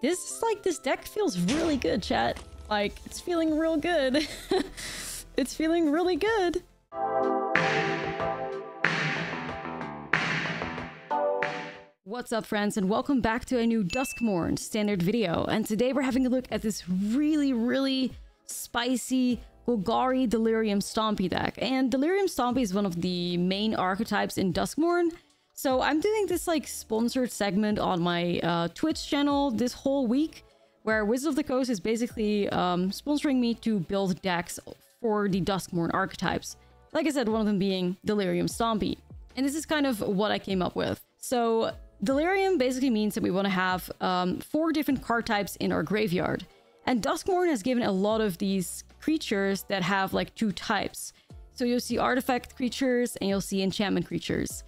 This deck feels really good, chat. Like, it's feeling real good. It's feeling really good. What's up, friends, and welcome back to a new Duskmourn standard video. And today we're having a look at this really spicy Gruul Delirium Stompy deck. And Delirium Stompy is one of the main archetypes in Duskmourn. So I'm doing this like sponsored segment on my Twitch channel this whole week, where Wizards of the Coast is basically sponsoring me to build decks for the Duskmourn archetypes. Like I said, one of them being Delirium Stompy. And this is kind of what I came up with. So Delirium basically means that we want to have 4 different card types in our graveyard. And Duskmourn has given a lot of these creatures that have like 2 types. So you'll see artifact creatures and you'll see enchantment creatures.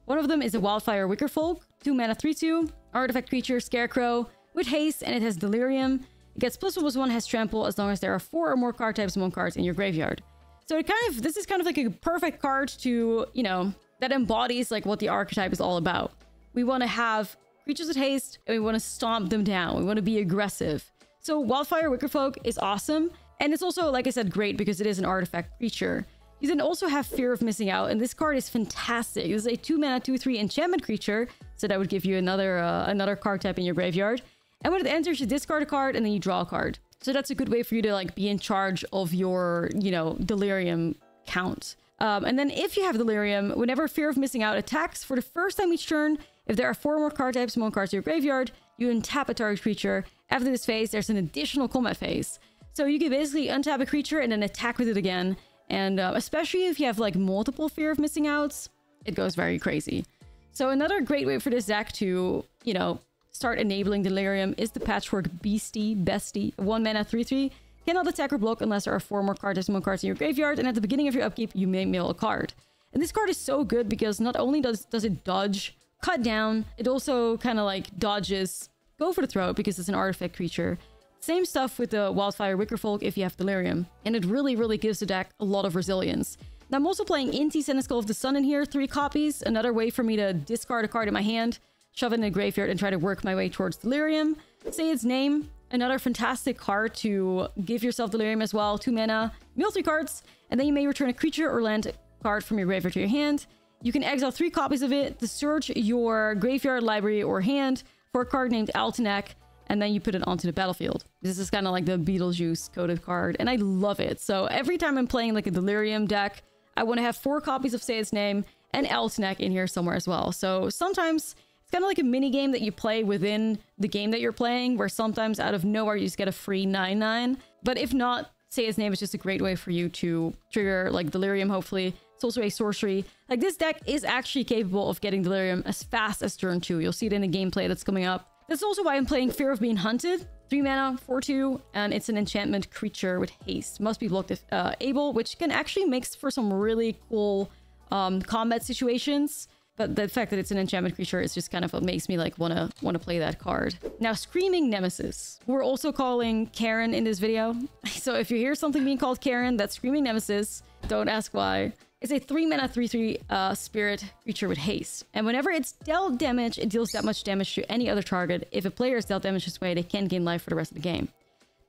One of them is a Wildfire Wickerfolk, 2 mana 3/2, artifact creature, Scarecrow, with haste, and it has Delirium. It gets +1/+1, has trample, as long as there are 4 or more card types among cards in your graveyard. So this is kind of like a perfect card to, you know, that embodies like what the archetype is all about. We want to have creatures with haste, and we want to stomp them down. We want to be aggressive. So Wildfire Wickerfolk is awesome, and it's also, like I said, great because it is an artifact creature. You then also have Fear of Missing Out, and this card is fantastic. This is a 2 mana 2/3 enchantment creature, so that would give you another card type in your graveyard. And when it enters, you discard a card and then you draw a card. So that's a good way for you to like be in charge of your, you know, Delirium count. And then if you have Delirium, whenever Fear of Missing Out attacks for the first time each turn, if there are 4 more card types among cards in your graveyard, you untap a target creature. After this phase, there's an additional combat phase. So you can basically untap a creature and then attack with it again. And especially if you have like multiple Fear of Missing Outs, it goes very crazy. So another great way for this deck to, you know, start enabling Delirium is the Patchwork Bestie, 1 mana 3/3. Cannot attack or block unless there are 4 more card types among cards in your graveyard, and at the beginning of your upkeep, you may mill a card. And this card is so good because not only does it dodge, cut down, it also kind of like dodges, go for the throat because it's an artifact creature. Same stuff with the Wildfire Wickerfolk if you have Delirium, and it really gives the deck a lot of resilience. Now I'm also playing Inti Seneskull of the Sun in here, 3 copies, another way for me to discard a card in my hand, shove it in the graveyard, and try to work my way towards Delirium. Say its name, another fantastic card to give yourself Delirium as well, 2 mana, mill 3 cards, and then you may return a creature or land card from your graveyard to your hand. You can exile 3 copies of it to search your graveyard, library, or hand for a card named Altenac, and then you put it onto the battlefield. This is kind of like the Beetlejuice coded card, and I love it. So every time I'm playing like a Delirium deck, I want to have 4 copies of Say Its Name and Altenac in here somewhere as well. So sometimes it's kind of like a mini game that you play within the game that you're playing, where sometimes out of nowhere you just get a free 9/9. But if not, Say Its Name is just a great way for you to trigger like Delirium, hopefully. It's also a sorcery. Like, this deck is actually capable of getting Delirium as fast as turn 2. You'll see it in the gameplay that's coming up. That's also why I'm playing Fear of Being Hunted. 3 mana, 4/2, and it's an enchantment creature with haste. Must be blocked if able, which can actually make for some really cool combat situations. But the fact that it's an enchantment creature is just kind of what makes me like wanna play that card. Now, Screaming Nemesis. We're also calling Karen in this video. So if you hear something being called Karen, that's Screaming Nemesis. Don't ask why. It's a 3 mana 3/3 spirit creature with haste. And whenever it's dealt damage, it deals that much damage to any other target. If a player is dealt damage this way, they can gain life for the rest of the game.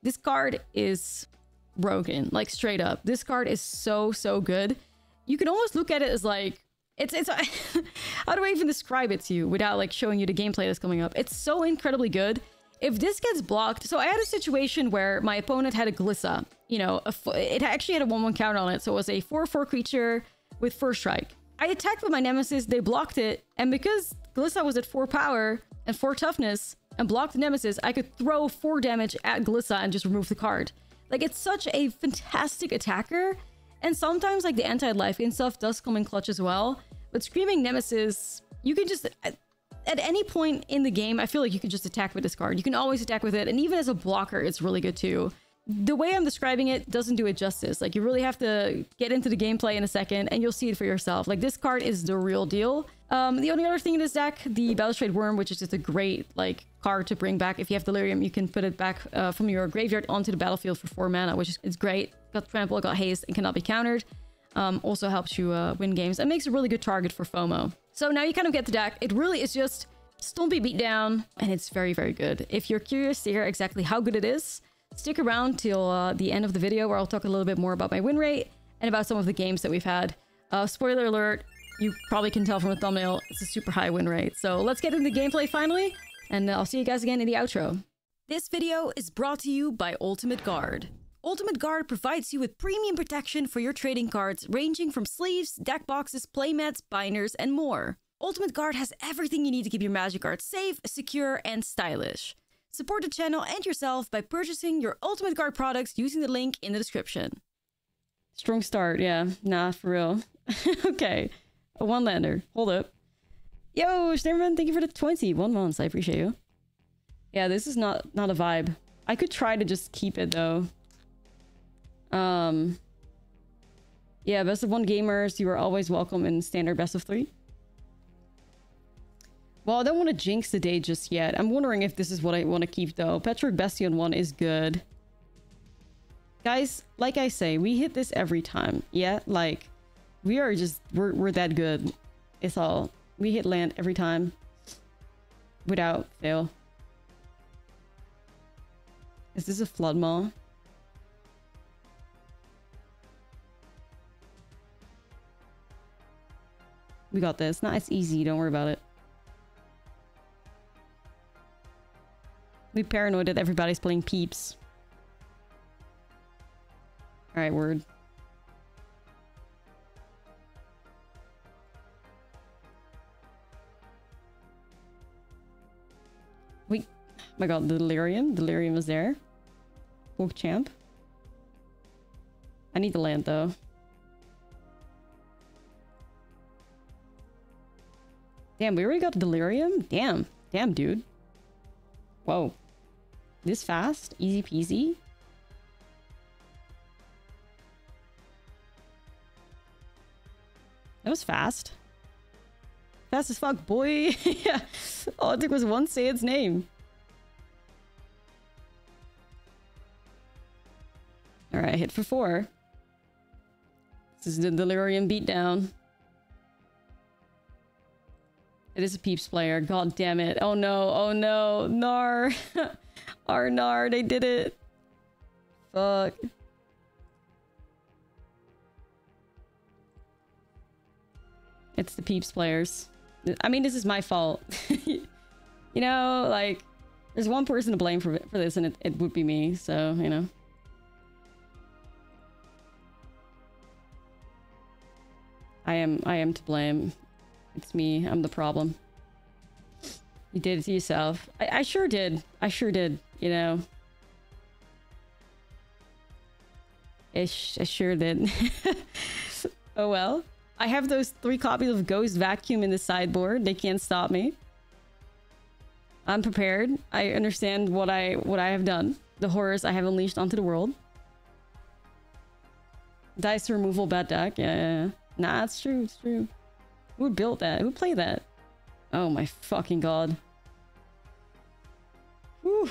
This card is broken, like straight up. This card is so good. You can almost look at it as like, it's how do I even describe it to you without like showing you the gameplay that's coming up? It's so incredibly good. If this gets blocked, so I had a situation where my opponent had a Glissa, you know, it actually had a 1/1 counter on it, so it was a 4/4 creature with First Strike. I attacked with my Nemesis, they blocked it, and because Glissa was at 4 power and 4 toughness and blocked the Nemesis, I could throw 4 damage at Glissa and just remove the card. Like, it's such a fantastic attacker, and sometimes like the anti-life gain stuff does come in clutch as well, but Screaming Nemesis, you can just... At any point in the game, I feel like you can just attack with this card. You can always attack with it, and even as a blocker, it's really good too. The way I'm describing it doesn't do it justice. Like, you really have to get into the gameplay in a second, and you'll see it for yourself. Like, this card is the real deal. The only other thing in this deck, the Balustrade Worm, which is just a great like card to bring back. If you have Delirium, you can put it back from your graveyard onto the battlefield for 4 mana, which is great. Got Trample, got Haste, and cannot be countered. Also helps you win games and makes a really good target for FOMO. So now you kind of get the deck. It really is just Stompy Beatdown, and it's very, very good. If you're curious to hear exactly how good it is, stick around till the end of the video where I'll talk a little bit more about my win rate and about some of the games that we've had. Spoiler alert, you probably can tell from the thumbnail, it's a super high win rate. So let's get into gameplay finally, and I'll see you guys again in the outro. This video is brought to you by Ultimate Guard. Ultimate Guard provides you with premium protection for your trading cards, ranging from sleeves, deck boxes, playmats, binders, and more. Ultimate Guard has everything you need to keep your Magic cards safe, secure, and stylish. Support the channel and yourself by purchasing your Ultimate Guard products using the link in the description. Strong start, yeah. Nah, for real. Okay. A one-lander. Hold up. Yo, Standard, thank you for the 21 months. I appreciate you. Yeah, this is not a vibe. I could try to just keep it, though. Yeah, best of 1 gamers. You are always welcome in standard best of 3. Well, I don't want to jinx the day just yet. I'm wondering if this is what I want to keep, though. Petric Bastion 1 is good. Guys, like I say, we hit this every time. Yeah, like, we are just... We're that good. It's all... We hit land every time. Without fail. Is this a Flood Maw? We got this. Nah, it's easy. Don't worry about it. We paranoid that everybody's playing Peeps. Alright, word. Wait. Oh my god, the Delirium. Delirium is there. Wolf Champ. I need the land, though. Damn, we already got Delirium? Damn. Damn, dude. Whoa. This fast? Easy peasy? That was fast. Fast as fuck, boy. Yeah. All it took was one say its name. Alright, hit for 4. This is the Delirium beatdown. It is a Peeps player. God damn it. Oh no. Oh no. Nar. Our Nar. They did it. Fuck. It's the Peeps players. I mean, this is my fault. You know, like, there's one person to blame for this, and it would be me. So, you know. I am to blame. It's me. I'm the problem. You did it to yourself. I sure did. I sure did, you know. I sure did. Oh well. I have those 3 copies of Ghost Vacuum in the sideboard. They can't stop me. I'm prepared. I understand what I have done. The horrors I have unleashed onto the world. Dice removal bad deck. Yeah. Nah, it's true. It's true. Who built that? Who played that? Oh my fucking god. Whew.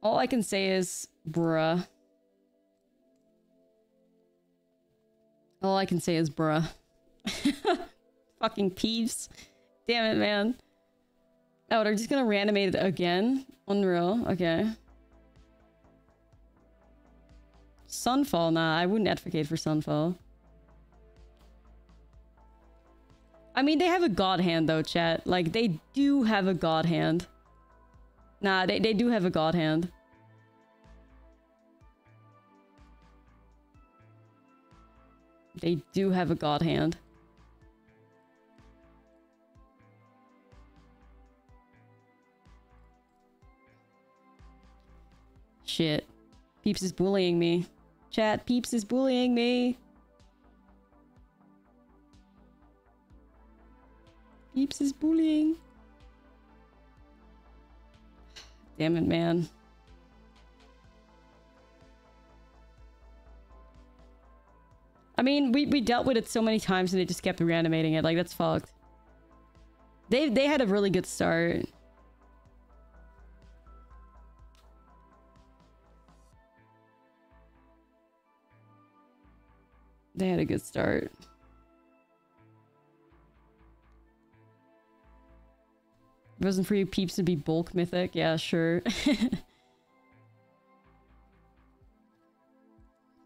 All I can say is, bruh. All I can say is, bruh. Fucking Peeps. Damn it, man. Oh, they're just gonna reanimate it again? Unreal. Okay. Sunfall? Nah, I wouldn't advocate for Sunfall. I mean, they have a god hand, though, chat. Like, they do have a god hand. Nah, they do have a god hand. They do have a god hand. Shit. Peeps is bullying me. Chat, Peeps is bullying me. Peeps is bullying. Damn it, man. I mean, we dealt with it so many times and they just kept reanimating it. Like, that's fucked. They had a really good start. They had a good start. If it wasn't for you peeps to be bulk mythic, yeah, sure.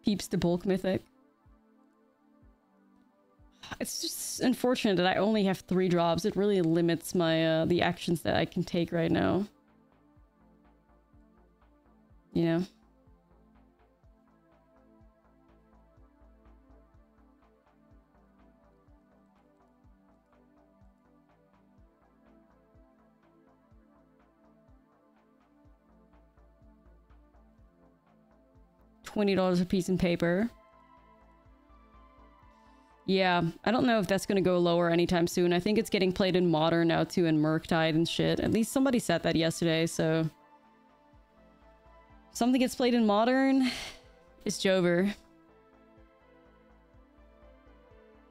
Peeps to bulk mythic. It's just unfortunate that I only have 3 drops. It really limits my the actions that I can take right now. You know? $20 a piece in paper. Yeah, I don't know if that's gonna go lower anytime soon. I think it's getting played in Modern now too, and Murktide and shit. At least somebody said that yesterday, so... Something gets played in Modern, it's Jover.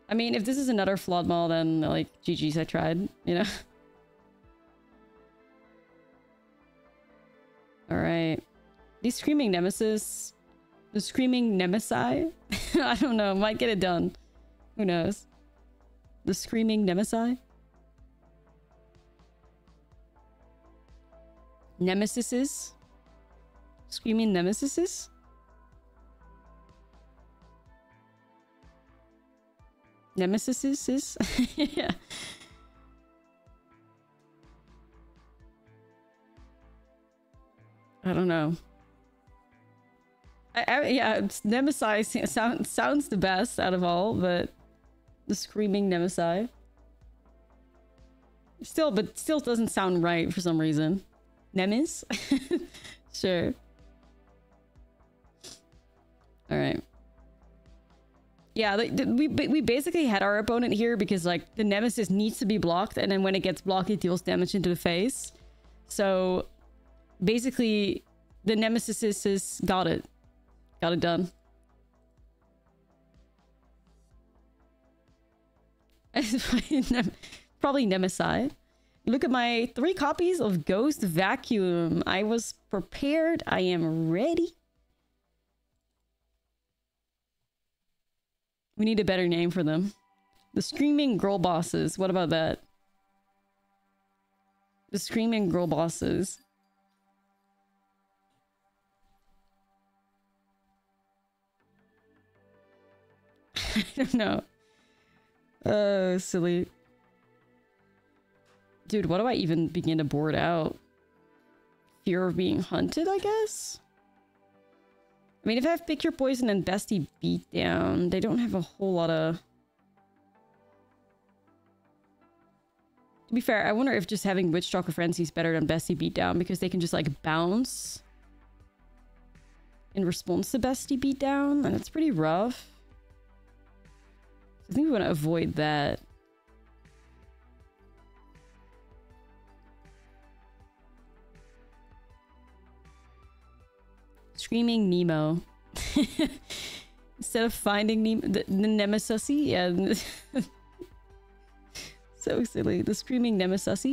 I mean, if this is another flawed model, then, like, GG's, I tried, you know? Alright. These Screaming Nemesis... The Screaming Nemesi? I don't know, might get it done. Who knows? The Screaming Nemesi? Nemesises? Screaming Nemesises? Nemesises? Yeah. I don't know. Yeah, Nemesi sounds the best out of all, but the Screaming Nemesi. Still doesn't sound right for some reason. Nemes? Sure. Alright. Yeah, we basically had our opponent here because, like, the Nemesis needs to be blocked, and then when it gets blocked, it deals damage into the face. So, basically, the Nemesis got it. Got it done. Probably Nemesi. Look at my 3 copies of Ghost Vacuum. I was prepared. I am ready. We need a better name for them. The Screaming Girl Bosses. What about that? The Screaming Girl Bosses. I don't know. Oh, silly. Dude, what do I even begin to board out? Fear of being hunted, I guess? I mean, if I have Pick Your Poison and Bestie Beatdown, they don't have a whole lot of... To be fair, I wonder if just having Witch Chocolate Frenzy is better than Bestie Beatdown, because they can just, like, bounce in response to Bestie Beatdown, and it's pretty rough. I think we want to avoid that. Screaming Nemo. Instead of finding Nemo, the Nemesis, yeah. So silly. The Screaming Nemesis.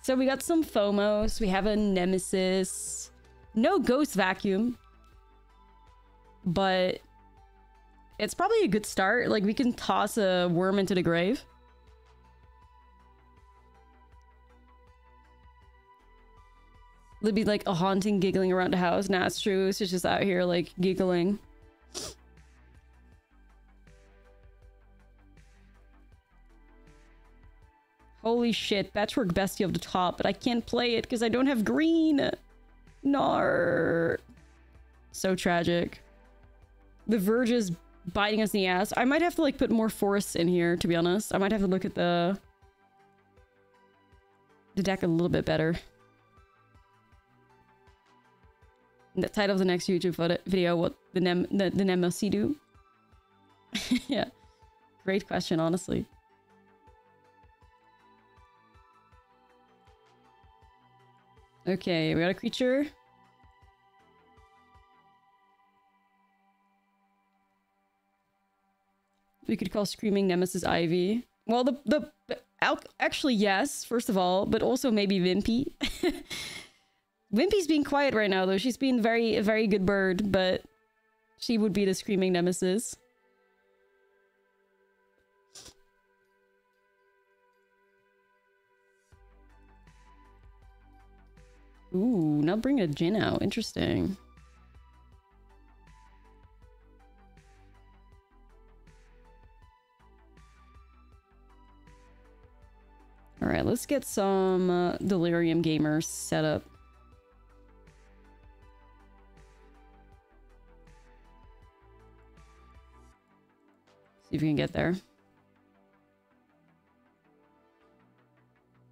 So we got some FOMOs. We have a Nemesis. No Ghost Vacuum. But it's probably a good start. Like, we can toss a worm into the grave. Libby, like, a haunting giggling around the house. Nah, it's true. It's just out here, like, giggling. Holy shit. Patchwork Bestie of the top, but I can't play it because I don't have green. Nar. So tragic. The Verge is biting us in the ass. I might have to, like, put more forests in here, to be honest. I might have to look at the deck a little bit better. The title of the next YouTube video, what the Nemosi do? Yeah. Great question, honestly. Okay, we got a creature. We could call Screaming Nemesis Ivy. Well, actually, yes, first of all, but also maybe Wimpy. Wimpy's being quiet right now, though. She's been a very good bird, but she would be the screaming nemesis. Ooh, not bringing a Jin out. Interesting. Alright, let's get some Delirium gamers set up. See if we can get there.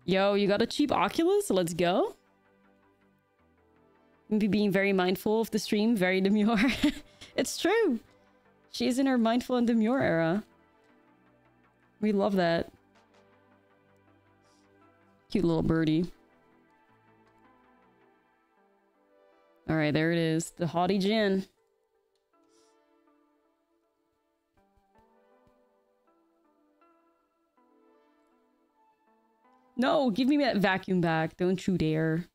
Yo, you got a cheap Oculus? Let's go. Maybe being very mindful of the stream, very demure. It's true. She's in her mindful and demure era. We love that. Cute little birdie. Alright, there it is. The haughty Jin. No, give me that vacuum back. Don't you dare.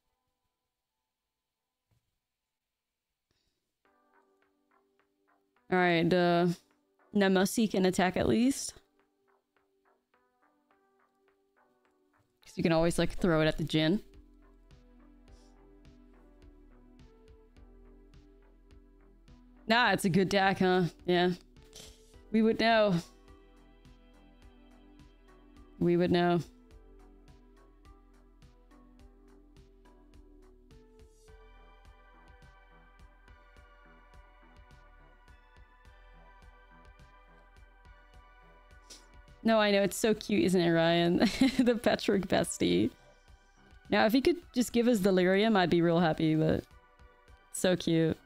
Alright, Namusi can attack at least. Because you can always, like, throw it at the Jin. Nah, it's a good deck, huh? Yeah. We would know. We would know. No, I know, it's so cute, isn't it, Ryan? The Petric bestie. Now, if he could just give us Delirium, I'd be real happy, but... So cute.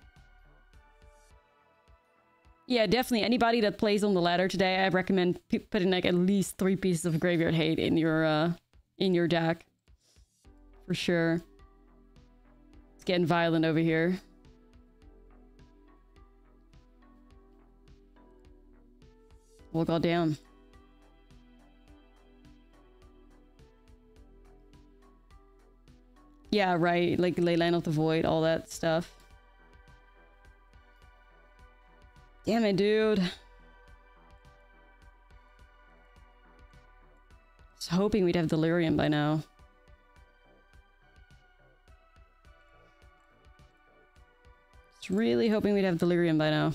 Yeah, definitely. Anybody that plays on the ladder today, I recommend putting, like, at least 3 pieces of Graveyard Hate in your deck. For sure. It's getting violent over here. Well, goddamn. Yeah, right. Like Leyline of the Void, all that stuff. Damn it, dude. I was hoping we'd have Delirium by now. Just really hoping we'd have Delirium by now.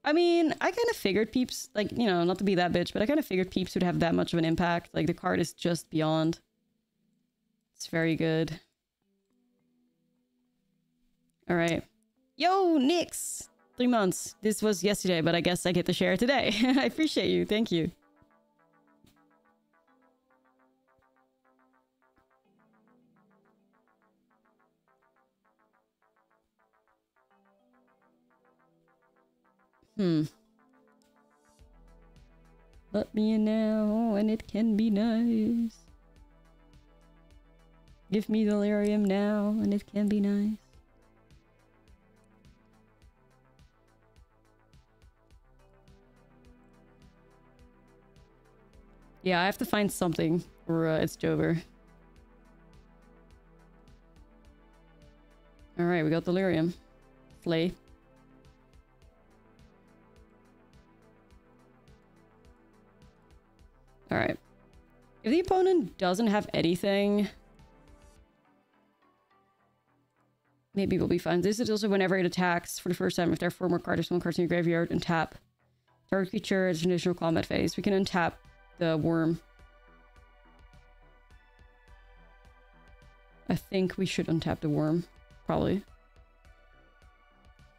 I mean, I kind of figured Peeps, like, you know, not to be that bitch, but I kind of figured Peeps would have that much of an impact. Like, the card is just beyond. It's very good. Alright. Yo, Nix! 3 months. This was yesterday, but I guess I get to share it today. I appreciate you. Thank you. Let me in now, and it can be nice. Give me Delirium now, and it can be nice. Yeah, I have to find something, or it's Jover. Alright, we got Delirium. Slay. Alright. If the opponent doesn't have anything, maybe we'll be fine. This is also whenever it attacks for the first time. If there are 4 more cards or 1 card in your graveyard, and tap. Target creature is an additional combat phase. We can untap the worm. I think we should untap the worm. Probably.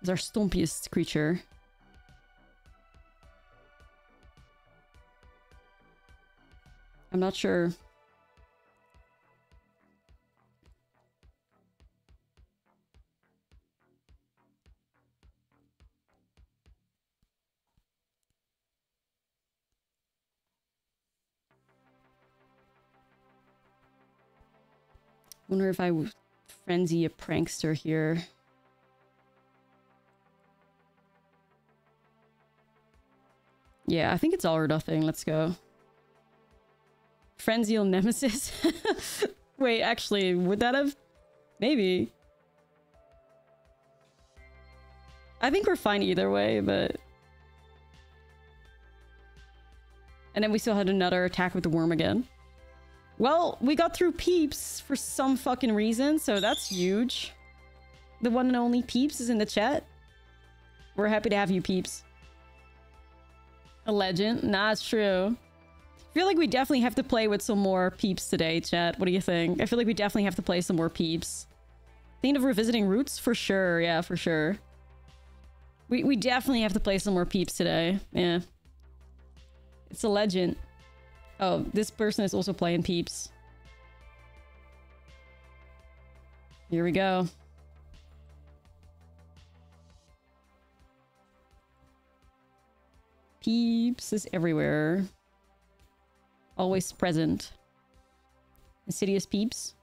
It's our stompiest creature. I'm not sure. Wonder if I would frenzy a prankster here. Yeah, I think it's all or nothing. Let's go. Frenzial Nemesis? Wait, actually, would that have... Maybe. I think we're fine either way, but... And then we still had another attack with the worm again. Well, we got through Peeps for some fucking reason, so that's huge. The one and only Peeps is in the chat. We're happy to have you, Peeps. A legend? Nah, it's true. I feel like we definitely have to play with some more Peeps today, chat. What do you think? I feel like we definitely have to play some more Peeps. Thinking of revisiting Roots? For sure, yeah, for sure. We definitely have to play some more Peeps today. Yeah. It's a legend. Oh, this person is also playing Peeps. Here we go. Peeps is everywhere. Always present. Insidious Peeps.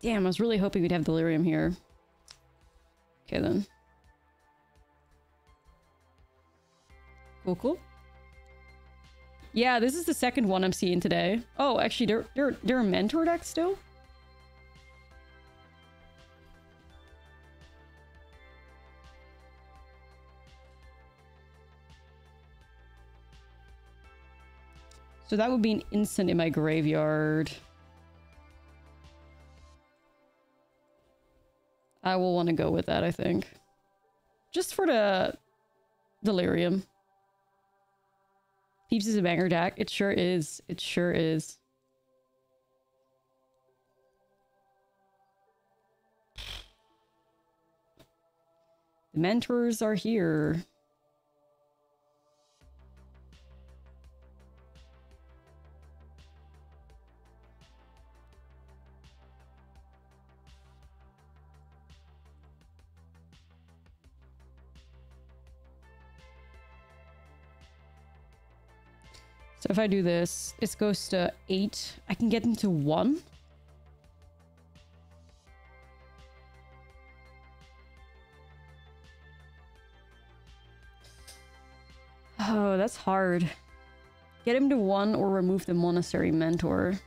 Damn, I was really hoping we'd have Delirium here. Okay, then. Cool, cool. Yeah, this is the second one I'm seeing today. Oh, actually, they're a mentor deck still? So that would be an instant in my graveyard. I will want to go with that, I think. Just for the Delirium. Peeps is a banger deck. It sure is. It sure is. The mentors are here. So if I do this, it goes to 8. I can get into 1. Oh, that's hard. Get him to 1 or remove the Monastery Mentor.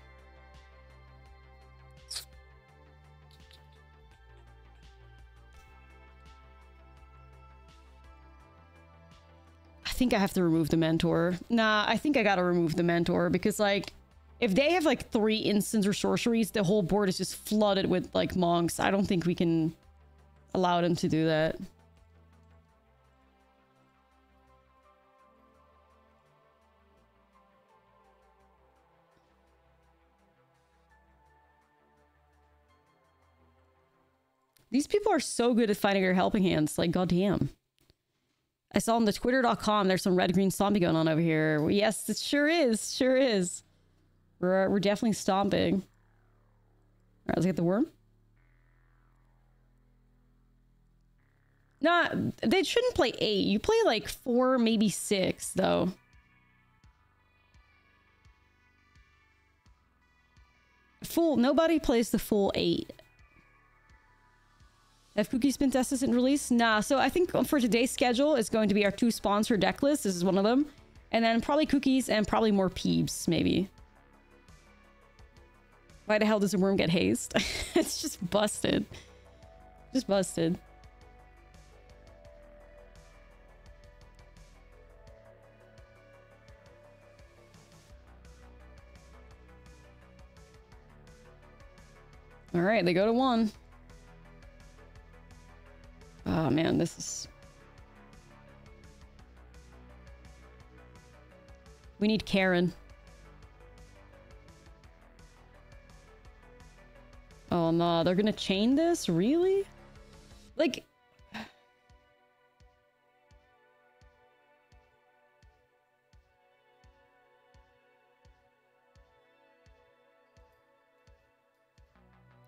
I think I have to remove the Mentor. Nah, I think I gotta remove the Mentor because, like, if they have, like, 3 instants or sorceries, the whole board is just flooded with, like, monks. I don't think we can allow them to do that. These people are so good at finding our helping hands. Like, goddamn. I saw on the twitter.com there's some red-green stompy going on over here. Well, yes, it sure is. Sure is. We're definitely stomping. Alright, let's get the worm. Nah, they shouldn't play 8. You play like 4, maybe 6, though. Nobody plays the full 8. Have cookies been tested and released? Nah, so I think for today's schedule, it's going to be our 2 sponsor deck lists. This is one of them. And then probably cookies and probably more peeps, maybe. Why the hell does a worm get hazed? It's just busted. Just busted. Alright, they go to 1. Oh man, this is... We need Karen. Oh no, they're gonna chain this? Really? Like...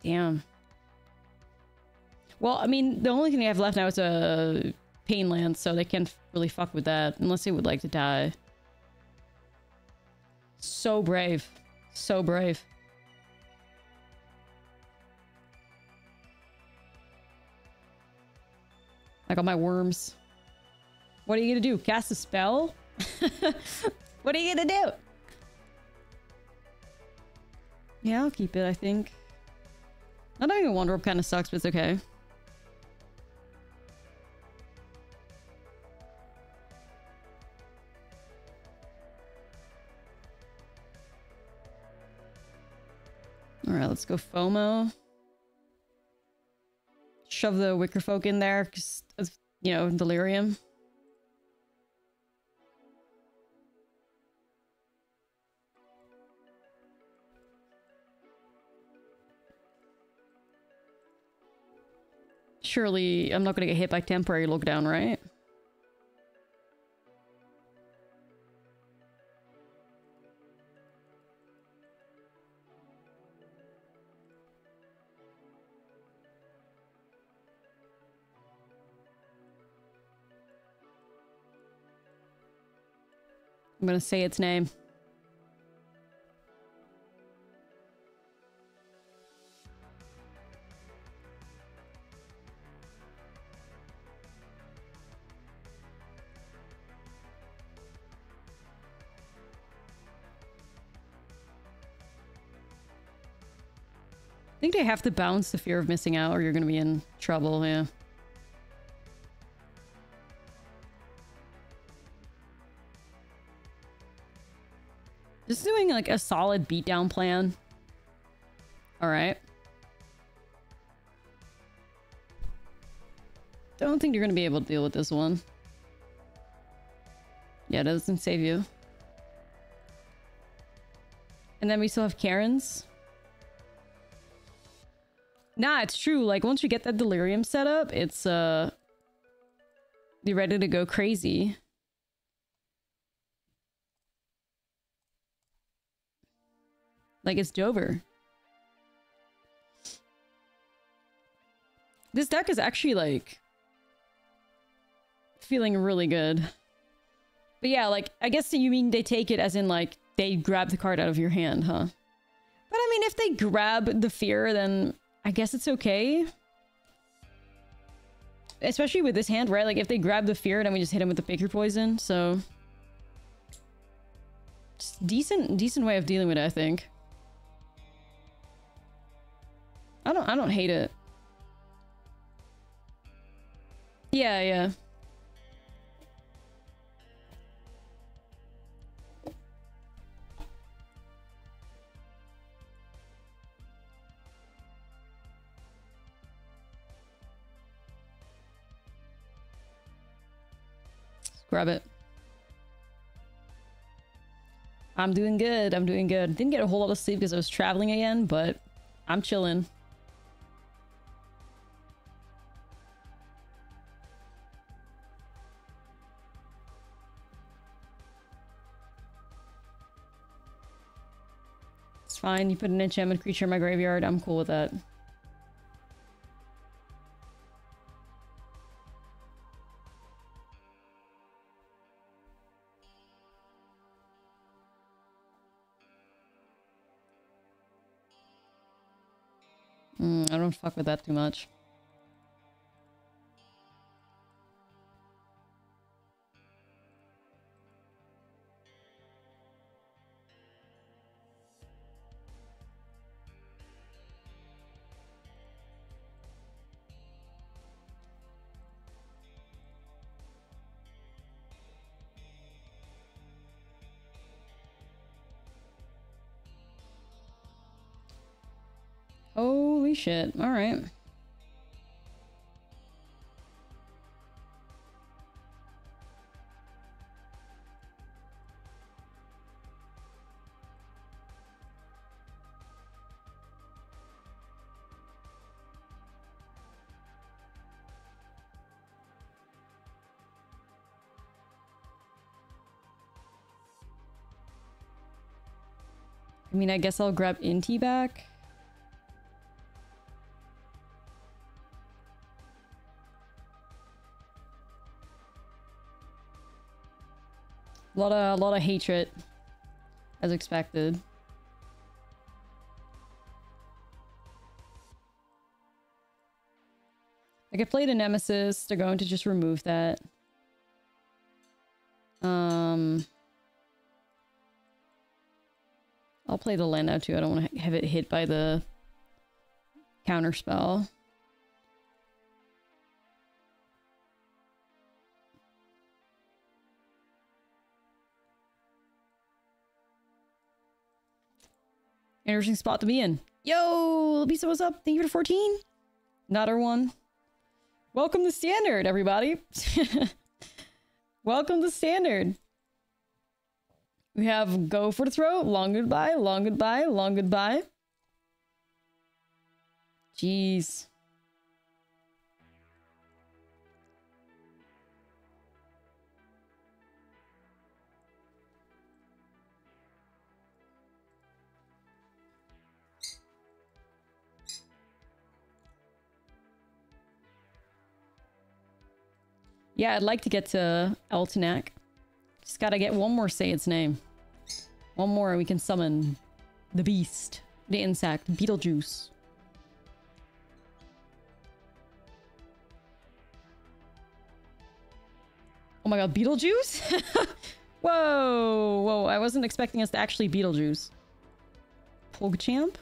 Damn. Well, I mean, the only thing they have left now is a Painland, so they can't really fuck with that, unless they would like to die. So brave. So brave. I got my worms. What are you gonna do? Cast a spell? What are you gonna do? Yeah, I'll keep it, I think. Not having a one drop kind of sucks, but it's okay. Alright, let's go FOMO. Shove the Wicker Folk in there, because, you know, Delirium. Surely I'm not gonna get hit by temporary lockdown, right? I'm gonna say its name. I think they have to balance the fear of missing out or you're gonna be in trouble, yeah. Just doing like a solid beatdown plan. Alright. Don't think you're gonna be able to deal with this one. Yeah, it doesn't save you. And then we still have Karen's. Nah, it's true. Like, once you get that Delirium set up, it's, you're ready to go crazy. Like, it's Dover. This deck is actually, like, feeling really good. But yeah, like, I guess you mean they take it as in, like, they grab the card out of your hand, huh? But I mean, if they grab the fear, then I guess it's okay. Especially with this hand, right? Like, if they grab the fear, then we just hit him with the Picker Poison, so... Just decent way of dealing with it, I think. I don't hate it. Yeah, yeah. Grab it. I'm doing good. I'm doing good. Didn't get a whole lot of sleep because I was traveling again, but I'm chilling. It's fine. You put an enchantment creature in my graveyard. I'm cool with that. I don't fuck with that too much. Holy shit. Alright. I mean, I guess I'll grab Inti back. A lot of hatred, as expected. Like, I played a Nemesis. They're going to just remove that. I'll play the land now too. I don't want to have it hit by the counter spell. Interesting spot to be in. Yo, Lisa, what's up? Thank you for 14. Another one. Welcome to Standard, everybody. Welcome to Standard. We have Go for the Throat, Long Goodbye, Long Goodbye, Long Goodbye. Jeez. Yeah, I'd like to get to Eltenac. Just gotta get one more say its name. One more and we can summon the beast, the insect, Beetlejuice. Oh my god, Beetlejuice? Whoa, whoa, I wasn't expecting us to actually Beetlejuice. Pogchamp?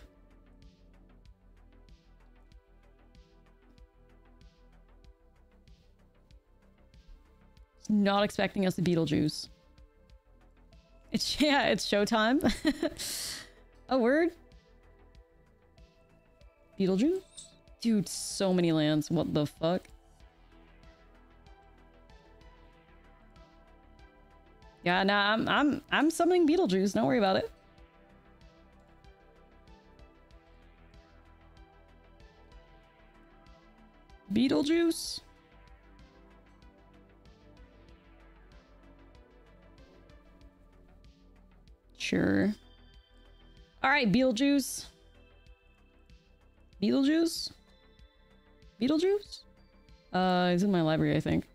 Not expecting us to Beetlejuice. It's, yeah, it's showtime. A word? Beetlejuice? Dude, so many lands. What the fuck? Yeah, nah, I'm summoning Beetlejuice. Don't worry about it. Beetlejuice? Sure. Alright, Beetlejuice. Beetlejuice? Beetlejuice? It's in my library, I think.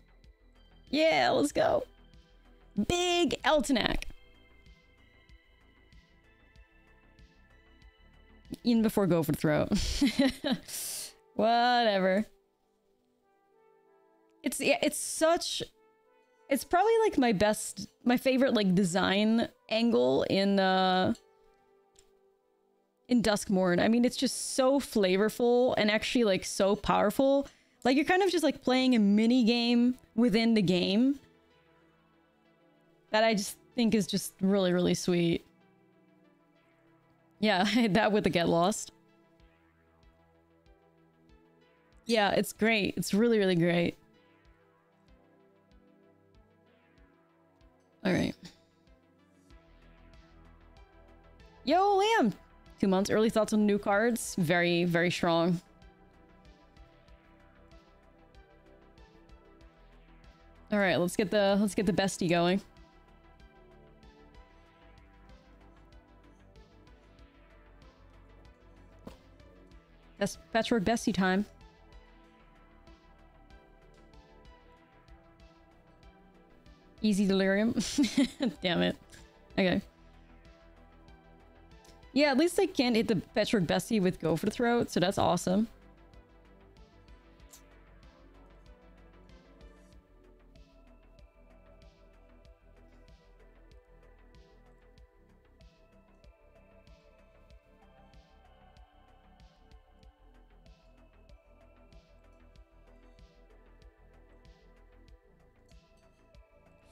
Yeah, let's go. Big Eltenac. Even before Go for the Throat. Whatever. It's such... It's probably like my favorite like design angle in Duskmourn. I mean, it's just so flavorful and actually like so powerful. Like you're kind of just like playing a mini game within the game. That I just think is just really, really sweet. Yeah, that with the Get Lost. Yeah, it's great. It's really, really great. Alright. Yo, Liam! 2 months. Early thoughts on new cards. Very, very strong. Alright, let's get the bestie going. That's Patchwork bestie time. Easy Delirium. Damn it. Okay. Yeah, at least I can't hit the Patchwork bestie with Go for the Throat, so that's awesome.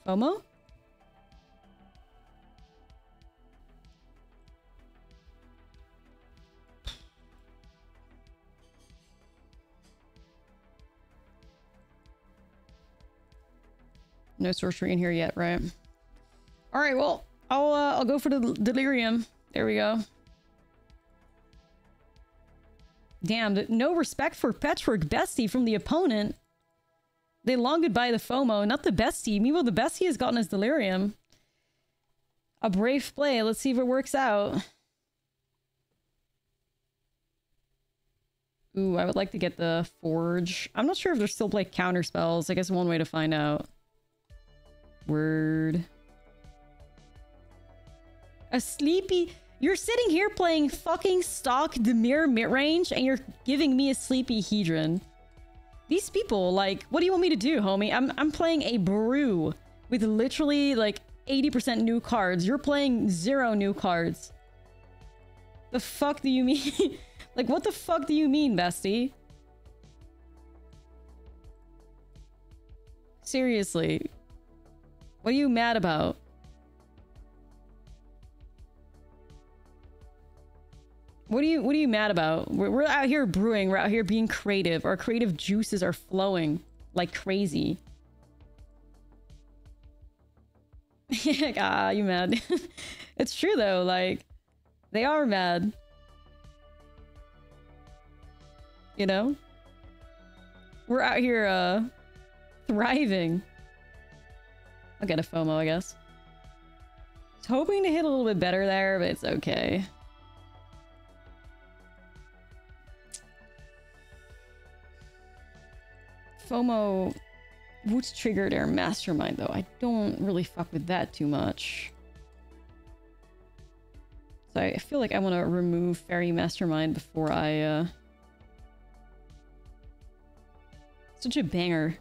FOMO? No sorcery in here yet, right? All right, well, I'll go for the Delirium. There we go. Damn, no respect for Patchwork bestie from the opponent. They long goodbye the FOMO, not the bestie. Meanwhile, the bestie has gotten his Delirium. A brave play. Let's see if it works out. Ooh, I would like to get the Forge. I'm not sure if there's still like counter spells. I guess one way to find out. Word. A sleepy... You're sitting here playing fucking stock Dimir mid-range and you're giving me a sleepy Hedron. These people, like, what do you want me to do, homie? I'm playing a brew with literally, like, 80% new cards. You're playing 0 new cards. The fuck do you mean? Like, what the fuck do you mean, bestie? Seriously. What are you mad about? What are you mad about? We're out here brewing. We're out here being creative. Our creative juices are flowing like crazy. Ah, you mad? It's true though. Like, they are mad. You know? We're out here, thriving. I'll get a FOMO, I guess. I was hoping to hit a little bit better there, but it's okay. FOMO would trigger their mastermind, though. I don't really fuck with that too much. So I feel like I want to remove Fairy Mastermind before I, Such a banger.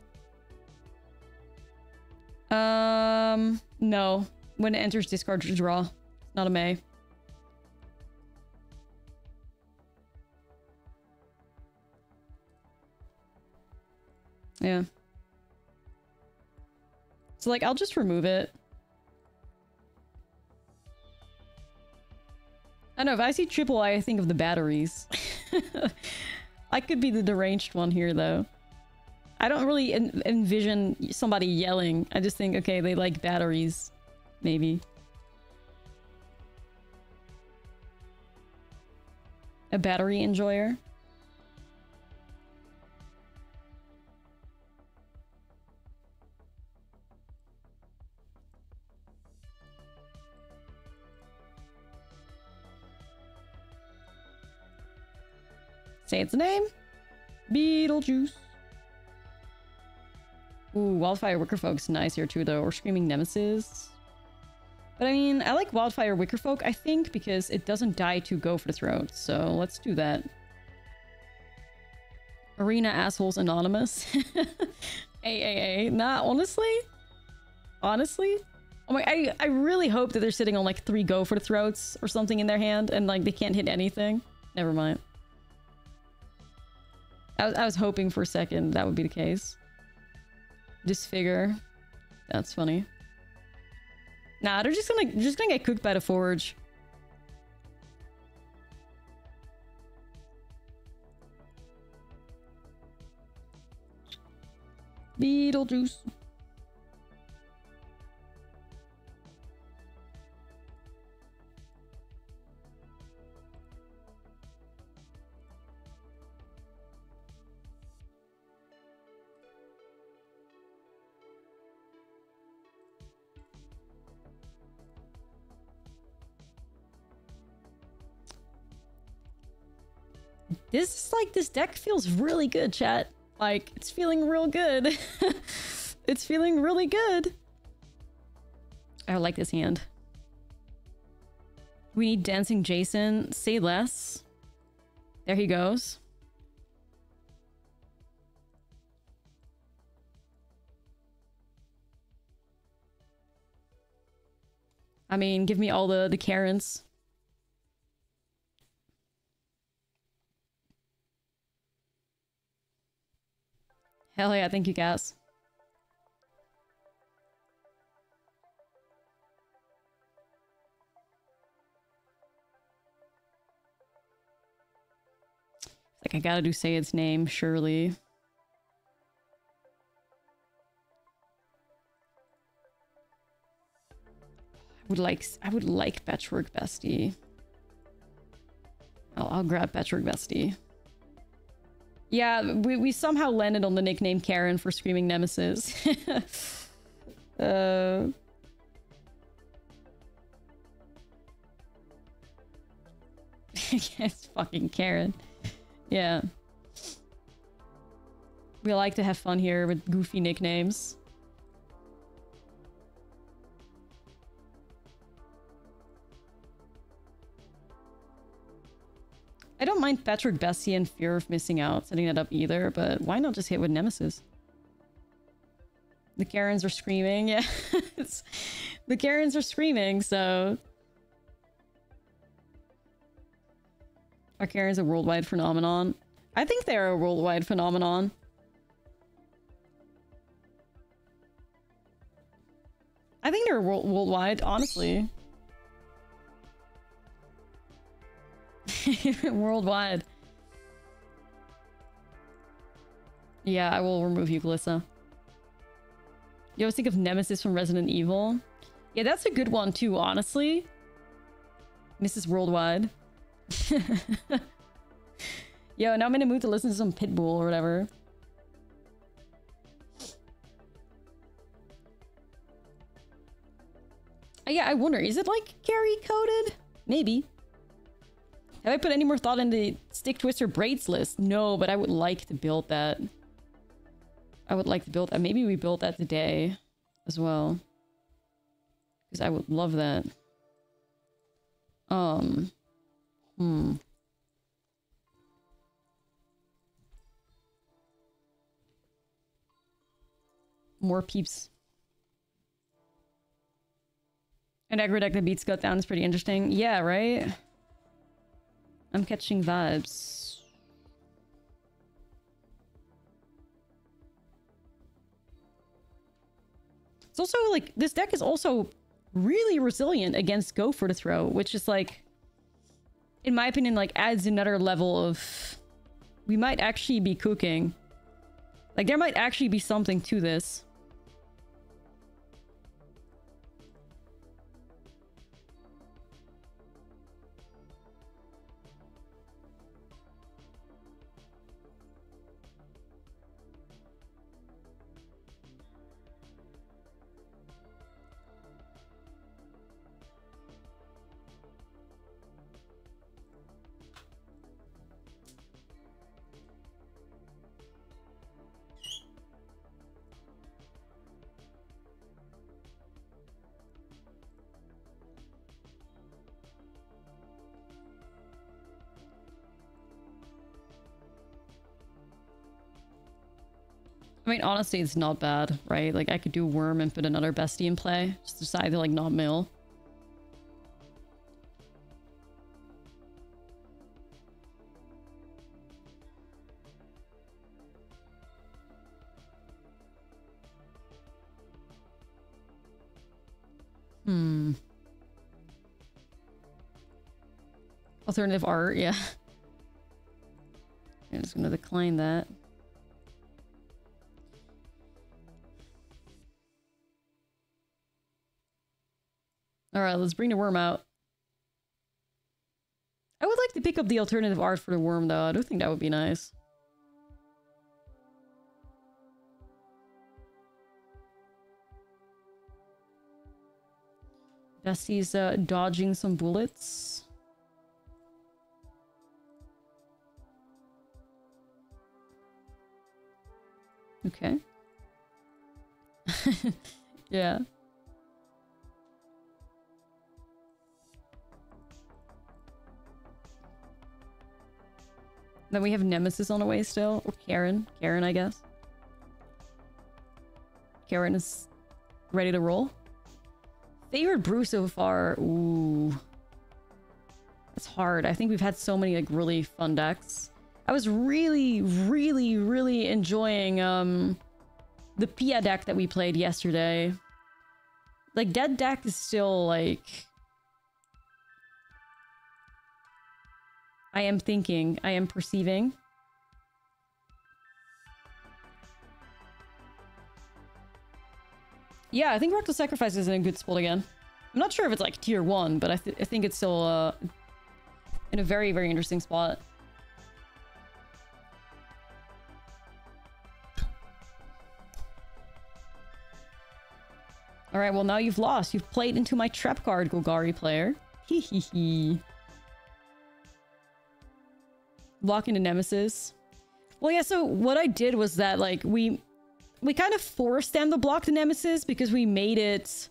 No. When it enters discard to draw. Not a May. Yeah. So, like, I'll just remove it. I don't know, if I see triple I think of the batteries. I could be the deranged one here, though. I don't really envision somebody yelling. I just think, okay, they like batteries. Maybe. A battery enjoyer. Say its name. Beetlejuice. Ooh, Wildfire Wickerfolk's nice here too, though. Or Screaming Nemesis. But I mean, I like Wildfire Wickerfolk, I think, because it doesn't die to go for the throat. So let's do that. Arena Assholes Anonymous. AAA. Nah, honestly? Honestly? Oh my, I really hope that they're sitting on like 3 go for the throats or something in their hand and like they can't hit anything. Never mind. I was hoping for a second that would be the case. Disfigure. That's funny. Nah, they're just gonna get cooked by the Forge. Beetlejuice. This deck feels really good, chat. Like, it's feeling real good. It's feeling really good. I like this hand. We need Dancing Jason. Say less. There he goes. I mean, give me all the Karens. Hell yeah, thank you, Cass. Like, I gotta do say its name, surely. I would like Patchwork Bestie. I'll grab Patchwork Bestie. Yeah, we somehow landed on the nickname Karen for Screaming Nemesis. It's fucking Karen. Yeah. We like to have fun here with goofy nicknames. I don't mind Patrick Bessie and Fear of Missing Out setting that up either, but why not just hit with Nemesis? The Karens are screaming, yeah. The Karens are screaming, so... Are Karens a worldwide phenomenon? I think they're a worldwide phenomenon. I think they're worldwide, honestly. Worldwide. Yeah, I will remove you, Glissa. You always think of Nemesis from Resident Evil. Yeah, that's a good one too, honestly. Mrs. Worldwide. Yo, now I'm in a mood to listen to some Pitbull or whatever. Yeah, I wonder, is it like carry coded? Maybe. Have I put any more thought into Stick Twister Braids list? No, but I would like to build that. I would like to build that. Maybe we build that today as well. Because I would love that. More peeps. An aggro deck that beats Gut Down is pretty interesting. Yeah, right? I'm catching vibes. It's also like, this deck is also really resilient against Go for the Throw, which is like, in my opinion, like adds another level of, we might actually be cooking. Like there might actually be something to this. I mean, honestly, it's not bad, right? Like, I could do Worm and put another bestie in play. Just decide to, like, not mill. Alternative art, yeah. I'm just gonna decline that. Alright, let's bring the Worm out. I would like to pick up the alternative art for the Worm, though. I do think that would be nice. Bestie's dodging some bullets. Okay. Yeah. Then we have Nemesis on the way still. Or Karen. Karen, I guess. Karen is ready to roll. Favorite brew so far? Ooh. That's hard. I think we've had so many like really fun decks. I was really enjoying the Pia deck that we played yesterday. Like that deck is still like... I am thinking, I am perceiving. Yeah, I think Reckless Sacrifice is in a good spot again. I'm not sure if it's like tier 1, but I think it's still in a very interesting spot. Alright, well now you've lost. You've played into my trap card, Golgari player. Hee hee hee. Blocking the Nemesis. Well, yeah, so what I did was that, like, we kind of forced them to block the Nemesis because we made it,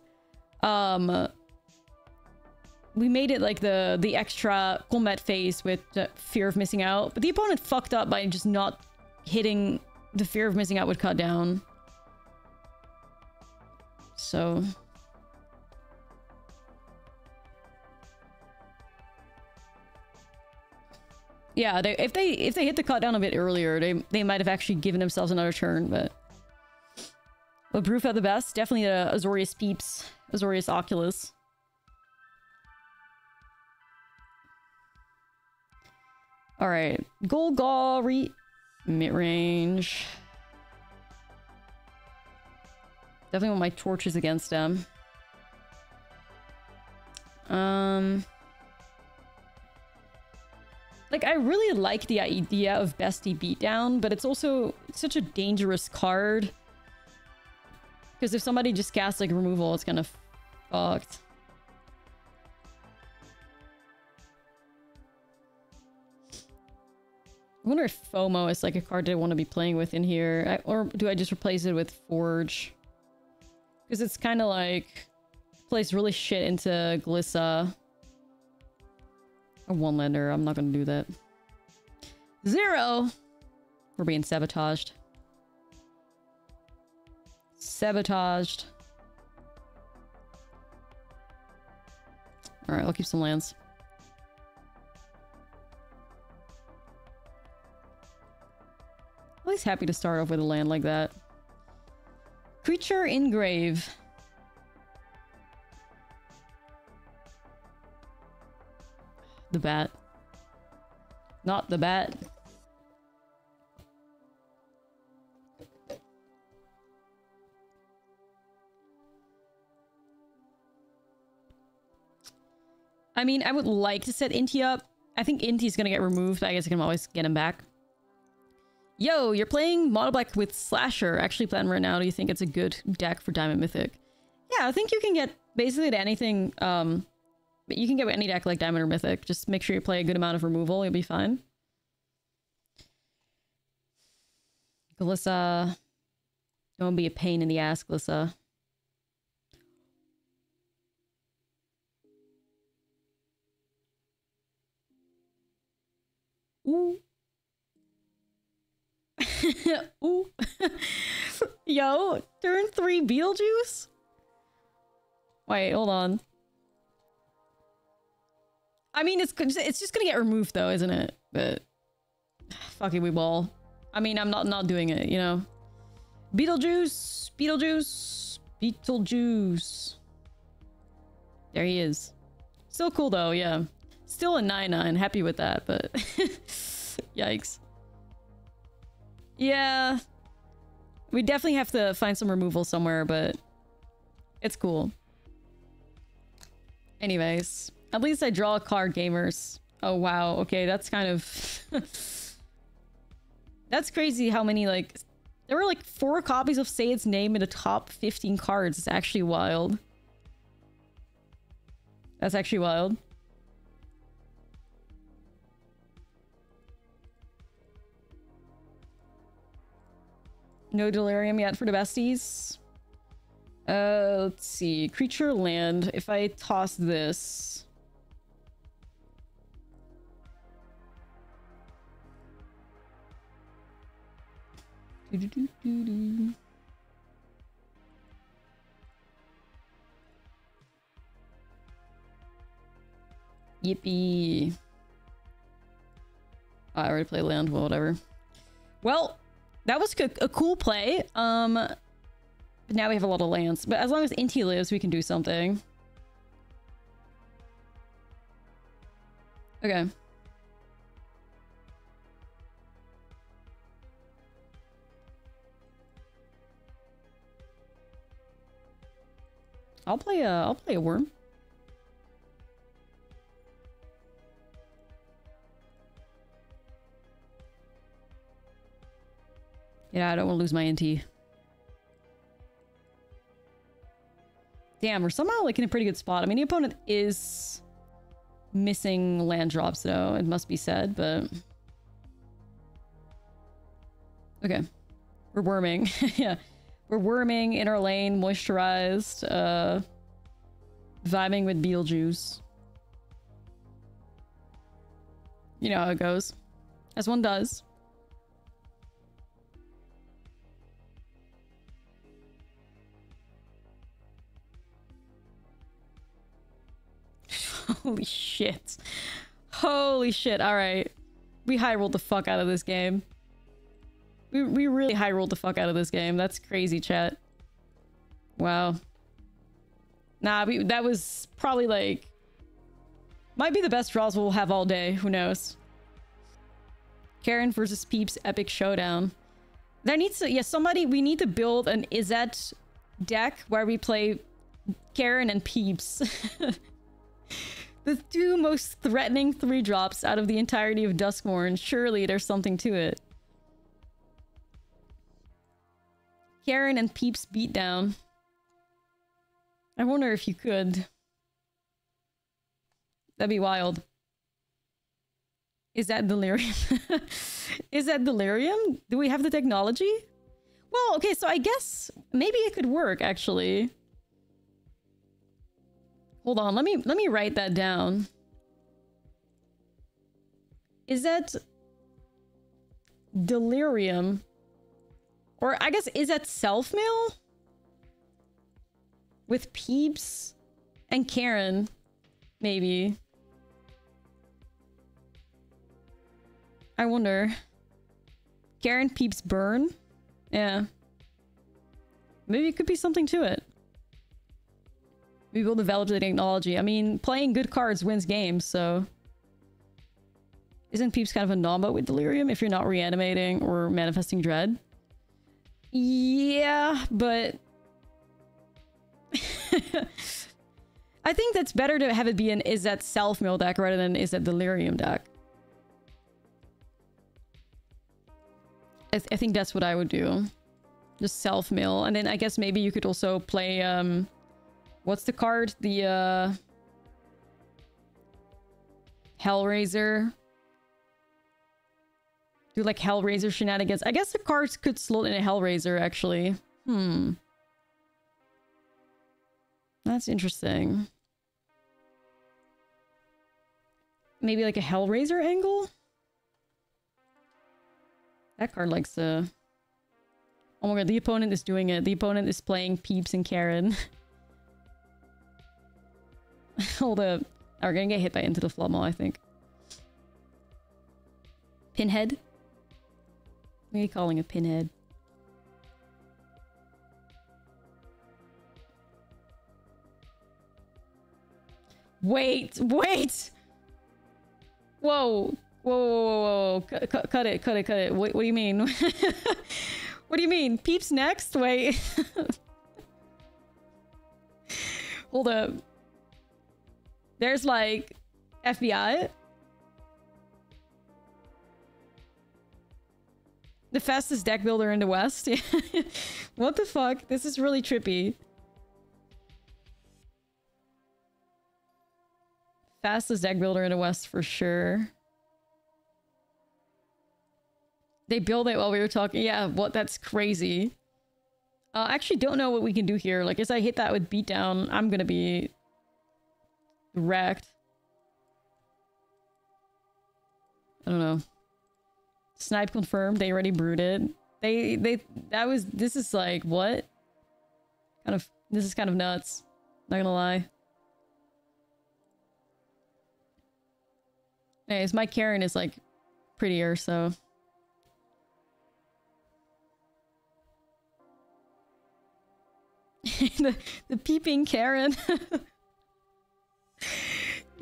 we made it like the extra combat phase with the fear of missing out, but the opponent fucked up by just not hitting the fear of missing out with cut down. So yeah, if they hit the cut down a bit earlier, they might have actually given themselves another turn, but Broof had the best. Definitely the Azorius Peeps, Azorius Oculus. Alright, Golgari mid-range. Definitely want my torches against them. Like, I really like the idea of Bestie Beatdown, but it's also such a dangerous card. Because if somebody just casts, like, removal, it's kind of fucked. I wonder if FOMO is, like, a card I want to be playing with in here. Or do I just replace it with Forge? Because it's kind of like... plays really shit into Glissa. A one-lander. I'm not going to do that. 0! We're being sabotaged. Sabotaged. Alright, I'll keep some lands. Always happy to start off with a land like that. Creature Engrave. The bat. Not the bat. I mean, I would like to set Inti up. I think Inti's gonna get removed, but I guess I can always get him back. Yo, you're playing Mono Black with Slasher. Actually playing right now. Do you think it's a good deck for Diamond Mythic? Yeah, I think you can get basically to anything. But you can get any deck like Diamond or Mythic. Just make sure you play a good amount of removal. You'll be fine. Glissa. Don't be a pain in the ass, Glissa. Ooh. Ooh. Yo, turn 3 Beetlejuice? Wait, hold on. I mean, it's just gonna get removed though, isn't it? But fucking we ball. I mean, I'm not doing it, you know. Beetlejuice, Beetlejuice, Beetlejuice. There he is. Still cool though, yeah. Still a 9/9. Happy with that, but yikes. Yeah. We definitely have to find some removal somewhere, but it's cool. Anyways. At least I draw a card, gamers. Oh, wow. Okay, that's kind of... That's crazy how many, like... There were, like, 4 copies of Say Its Name in the top 15 cards. It's actually wild. That's actually wild. No Delirium yet for the besties. Let's see. Creature land. If I toss this... Yippee. Oh, I already played land. Well, whatever. Well, that was a cool play. But now we have a lot of lands. But as long as Inti lives, we can do something. Okay. I'll play a worm. Yeah, I don't want to lose my NT. Damn, we're somehow like in a pretty good spot. I mean, the opponent is missing land drops though, it must be said, but... Okay. We're worming. Yeah. We're worming in our lane, moisturized, vibing with Beetlejuice. you know how it goes. As one does. Holy shit. Holy shit. Alright. We high rolled the fuck out of this game. We really high rolled the fuck out of this game. That's crazy, chat. Wow. Nah, that was probably like... Might be the best draws we'll have all day. Who knows? Karen versus Peeps epic showdown. There needs to... Yeah, somebody... We need to build an Izzet deck where we play Karen and Peeps. The two most threatening 3-drops out of the entirety of Duskmourn. Surely there's something to it. Karen and Peeps beatdown. I wonder if you could. That'd be wild. Is that Delirium? Is that Delirium? Do we have the technology? Well, okay, so I guess maybe it could work, actually. Hold on, let me write that down. Is that Delirium? Or I guess, is that Self-Mill? With Peeps and Karen, maybe. I wonder. Karen, Peeps, Burn? Yeah. Maybe it could be something to it. We will develop the technology. I mean, playing good cards wins games, so... Isn't Peeps kind of a nombo with Delirium if you're not reanimating or manifesting dread? Yeah, but... I think that's better to have it be an Izzet Self-Mill deck rather than Izzet Delirium deck. I think that's what I would do. Just Self-Mill. And then I guess maybe you could also play... What's the card? The, Hellraiser. Do, like, Hellraiser shenanigans. I guess the cards could slot in a Hellraiser, actually. That's interesting. Maybe, like, a Hellraiser angle? That card likes to... Oh my god, the opponent is doing it. The opponent is playing Peeps and Karen. Hold up. Oh, we're gonna get hit by Into the Floodmaw, I think. Pinhead? What are you calling a pinhead? Wait! Wait! Whoa! Whoa, whoa, whoa, whoa. Cut it, cut it, cut it. What do you mean? What do you mean? Peeps next? Wait. Hold up. There's like FBI. The fastest deck builder in the West. What the fuck? This is really trippy. Fastest deck builder in the West for sure. They build it while we were talking. Yeah, what? That's crazy. I actually don't know what we can do here. Like, as I hit that with beatdown, I'm gonna be wrecked. I don't know. Snipe confirmed. They already brooded. This is like, what? This is kind of nuts. Not gonna lie. Anyways, my Karen is like prettier, so. the peeping Karen.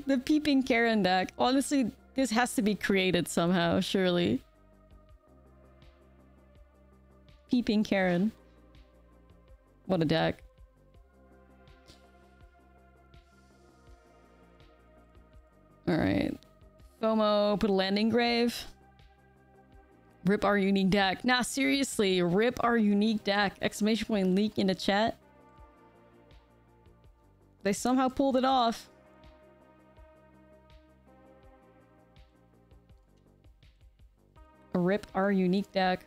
The peeping Karen deck. Honestly, this has to be created somehow, surely. Peeping Karen. What a deck. Alright. FOMO, put a landing grave. Rip our unique deck. Nah, seriously, rip our unique deck. Exclamation point leak in the chat. They somehow pulled it off. Rip our unique deck.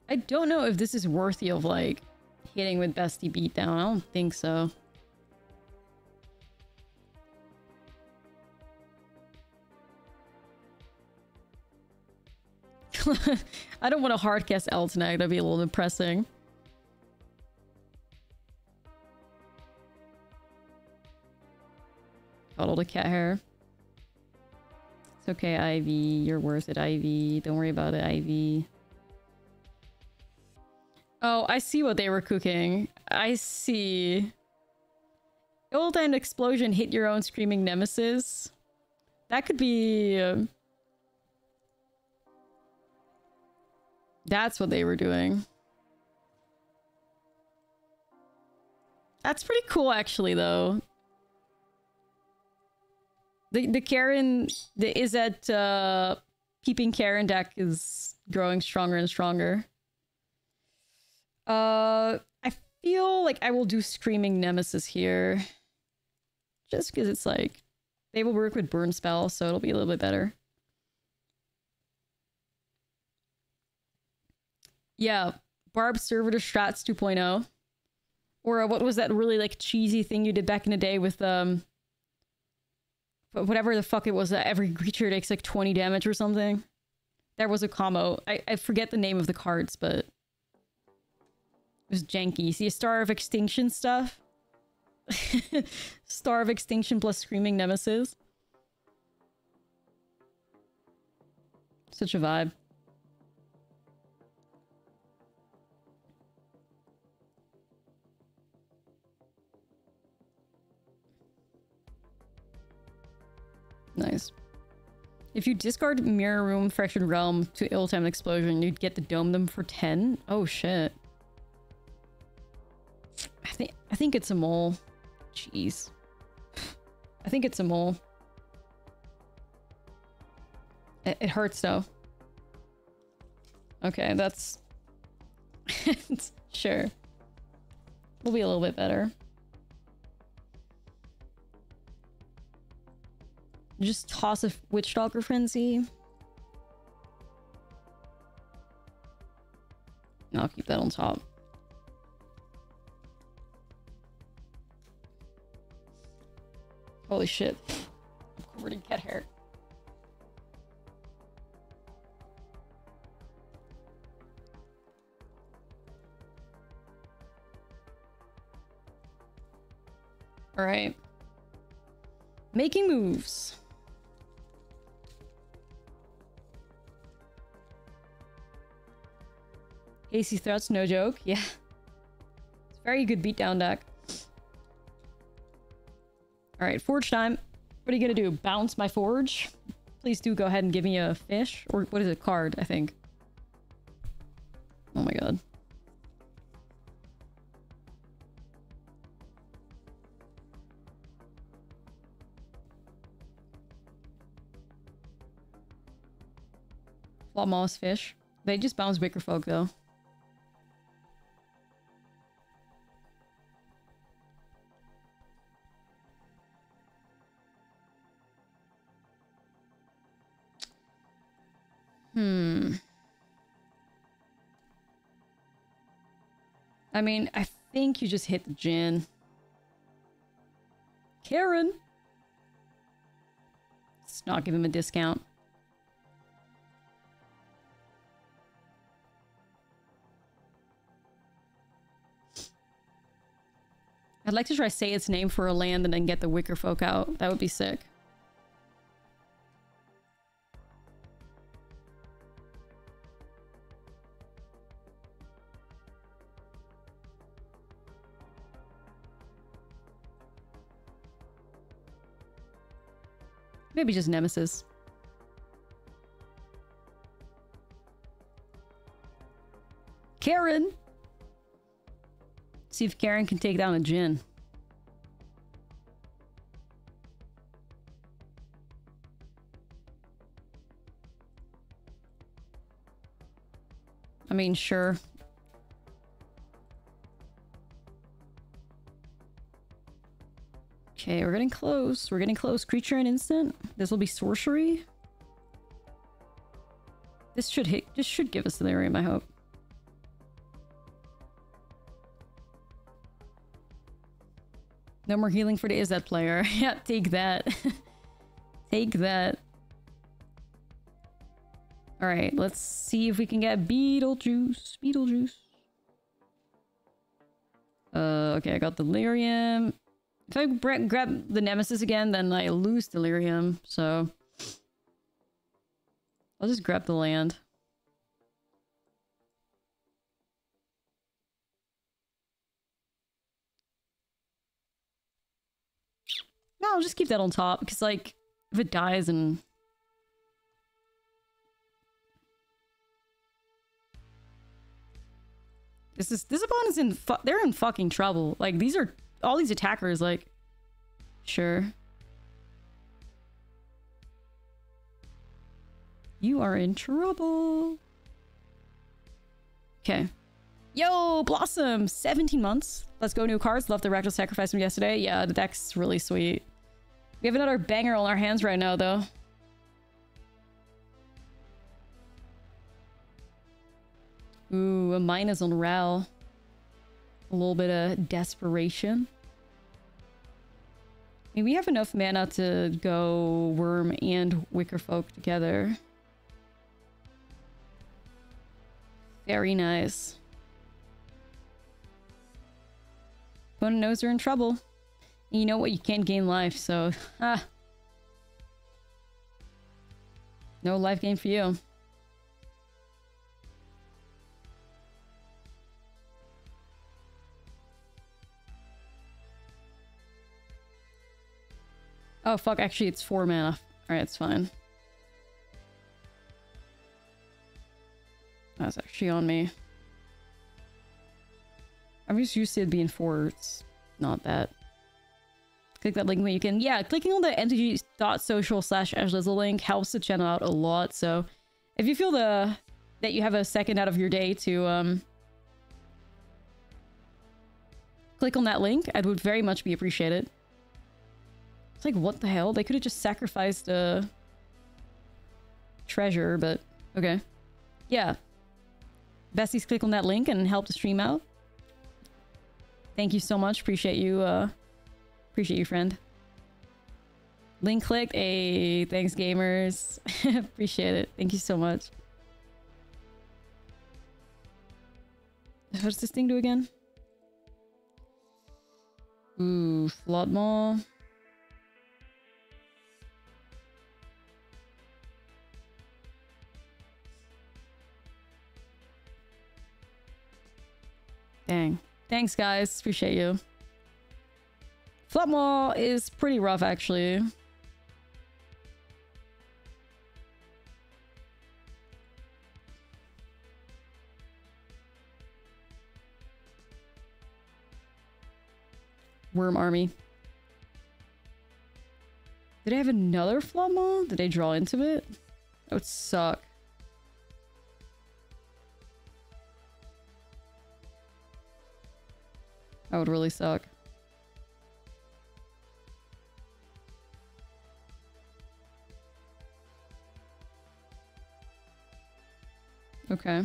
I don't know if this is worthy of, like, hitting with Bestie Beatdown. I don't think so. I don't want to hardcast L tonight. That'd be a little depressing. Cuddle the cat hair. It's okay, Ivy. You're worth it, Ivy. Don't worry about it, Ivy. Oh, I see what they were cooking. I see. Old-time explosion, hit your own screaming nemesis. That could be... That's what they were doing. That's pretty cool, actually, though. The Karen... The Izzet, Keeping Karen deck is growing stronger and stronger. I feel like I will do Screaming Nemesis here. Just because it's like... They will work with Burn Spell, so it'll be a little bit better. Yeah, Barb Servitor Strats 2.0. Or what was that really like cheesy thing you did back in the day with whatever the fuck it was, that every creature takes like 20 damage or something. There was a combo. I forget the name of the cards, but it was janky. See, a Star of Extinction stuff? Star of Extinction plus Screaming Nemesis. Such a vibe. Nice. If you discard Mirror Room, Fractured Realm to Ill-Timed Explosion, you'd get to dome them for 10? Oh shit. I think it's a mole. Jeez. I think it's a mole. It hurts though. Okay, that's... Sure. We'll be a little bit better. Just toss a Witchstalker Frenzy. I'll keep that on top. Holy shit. I'm covered in cat hair. Alright. Making moves. Hasty Threats, no joke. Yeah. It's a very good beatdown deck. Alright, Forge time. What are you gonna do? Bounce my Forge? Please do go ahead and give me a fish. Or what is it? Card, I think. Oh my god. Flawmoss fish. They just bounce Wicker Folk though. I mean, I think you just hit the Djinn. Karen! Let's not give him a discount. I'd like to try say its name for a land and then get the Wicker Folk out. That would be sick. Maybe just Nemesis. Karen! See if Karen can take down a Djinn. I mean, sure. Okay, we're getting close. We're getting close. Creature and instant. This will be sorcery. This should hit. This should give us Delirium, I hope. No more healing for the Izzet player. Yeah, take that. Take that. Alright, let's see if we can get Beetlejuice. Beetlejuice. Okay, I got Delirium. If I grab the Nemesis again, then I lose Delirium, so... I'll just grab the land. No, I'll just keep that on top, because, like, if it dies and... This opponent's in they're in fucking trouble. Like, these are... All these attackers, like... Sure. You are in trouble. Okay. Yo, Blossom! 17 months. Let's go, new cards. Love the Reckless Sacrifice from yesterday. Yeah, the deck's really sweet. We have another banger on our hands right now, though. Ooh, a minus on Ral. A little bit of desperation. I mean, we have enough mana to go Worm and Wickerfolk together. Very nice. Opponent knows they're in trouble. And you know what? You can't gain life, so... Ah. No life gain for you. Oh, fuck. Actually, it's 4 mana. Alright, it's fine. That's actually on me. I'm just used to it being 4. It's not that. Click that link when you can. Yeah, clicking on the mtg.social/Ashlizzlle link helps the channel out a lot. So if you feel that you have a second out of your day to click on that link, I would very much be appreciated. It's like, what the hell? They could have just sacrificed a treasure, but okay. Yeah. Besties, click on that link and help the stream out. Thank you so much. Appreciate you, friend. Link clicked. Hey, thanks, gamers. Appreciate it. Thank you so much. What does this thing do again? Ooh, Flood Maw. Dang. Thanks, guys. Appreciate you. Floodmaw is pretty rough, actually. Worm Army. Did I have another Floodmaw? Did I draw into it? That would suck. That would really suck. Okay.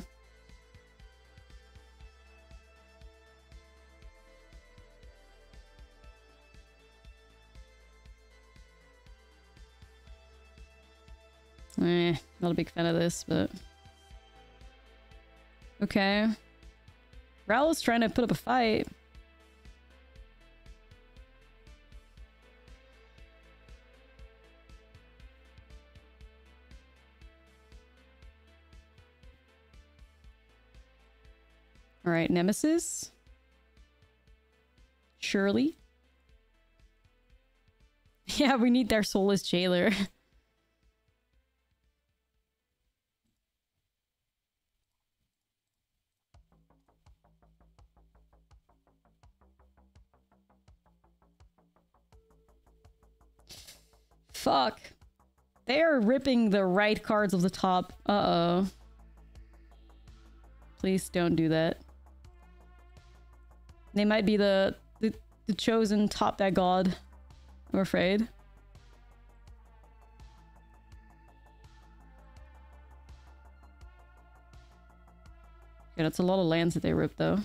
Not a big fan of this, but... Okay. Raul is trying to put up a fight. Alright, Nemesis. Surely. Yeah, we need their soulless jailer. Fuck. They are ripping the right cards off the top. Uh-oh. Please don't do that. They might be the chosen top that god. I'm afraid. Yeah, that's a lot of lands that they ripped, though.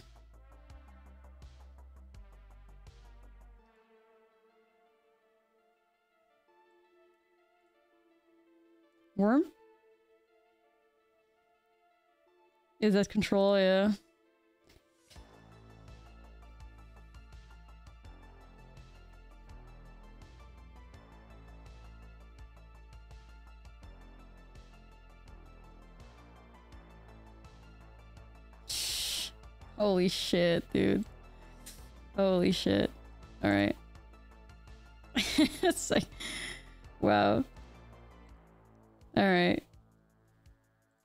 Worm? Is that control? Yeah. Holy shit, dude. Holy shit. Alright. It's like... Wow. Alright.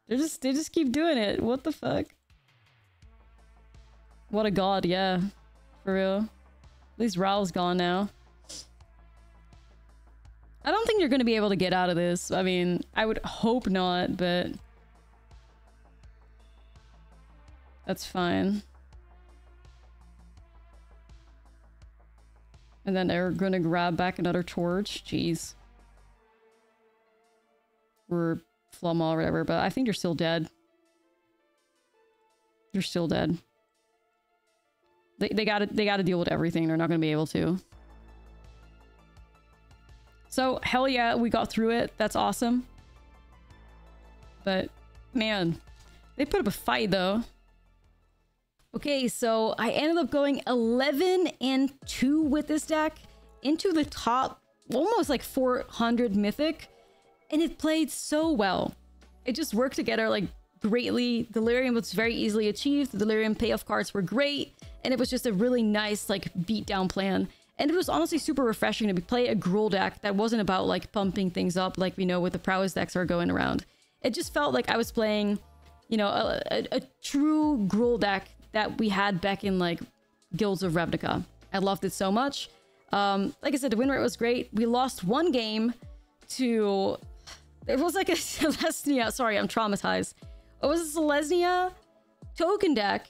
They just keep doing it. What the fuck? What a god, yeah. For real. At least Raul's gone now. I don't think you're gonna be able to get out of this. I mean, I would hope not, but... That's fine. And then they're gonna grab back another torch. Jeez. Or Flumma or whatever, but I think you're still dead. You're still dead. They gotta deal with everything. They're not gonna be able to. So, hell yeah, we got through it. That's awesome. But, man, they put up a fight though. Okay, so I ended up going 11-2 with this deck into the top, almost like 400 Mythic, and it played so well. It just worked together like greatly. Delirium was very easily achieved. The Delirium payoff cards were great, and it was just a really nice like beatdown plan. And it was honestly super refreshing to play a Gruul deck that wasn't about like pumping things up like we know with the prowess decks that are going around. It just felt like I was playing, you know, a true Gruul deck that we had back in like Guilds of Ravnica. I loved it so much. Like I said, the win rate was great. We lost one game to... It was like a Celestia... Sorry, I'm traumatized. It was a Celestia token deck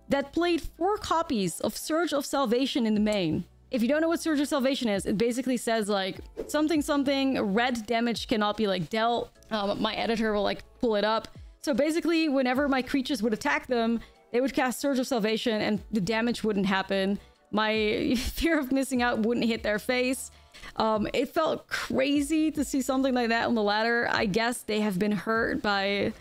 that played 4 copies of Surge of Salvation in the main. If you don't know what Surge of Salvation is, it basically says like something something, red damage cannot be like dealt. My editor will like pull it up. So basically, whenever my creatures would attack them, they would cast Surge of Salvation and the damage wouldn't happen. My fear of missing out wouldn't hit their face. It felt crazy to see something like that on the ladder. I guess they have been hurt by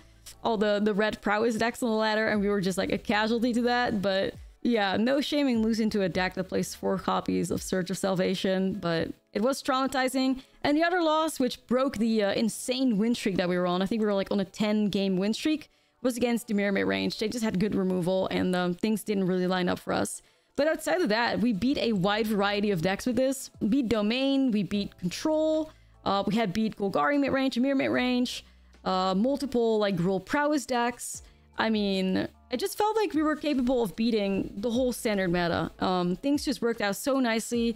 all the red prowess decks on the ladder and we were just like a casualty to that. But yeah, no shaming losing to a deck that plays 4 copies of Surge of Salvation, but it was traumatizing. And the other loss, which broke the insane win streak that we were on, I think we were like on a 10-game win streak, was against Dimir mid-range. They just had good removal and things didn't really line up for us. But outside of that, we beat a wide variety of decks with this. We beat Domain, we beat Control, we had beat Golgari mid-range, Dimir mid-range, multiple like Gruul prowess decks. I mean, it just felt like we were capable of beating the whole standard meta. Things just worked out so nicely.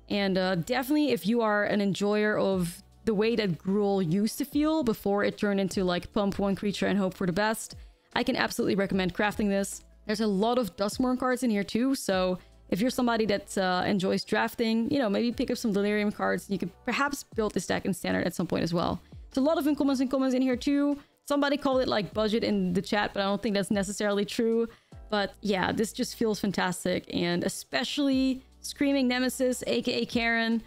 And definitely if you are an enjoyer of the way that Gruul used to feel before it turned into like pump one creature and hope for the best, I can absolutely recommend crafting this. There's a lot of Duskmourn cards in here too, so if you're somebody that enjoys drafting, you know, maybe pick up some Delirium cards. You could perhaps build this deck in Standard at some point as well. There's a lot of uncommons and commons in here too. Somebody called it like budget in the chat, but I don't think that's necessarily true. But yeah, this just feels fantastic, and especially Screaming Nemesis, aka Karen,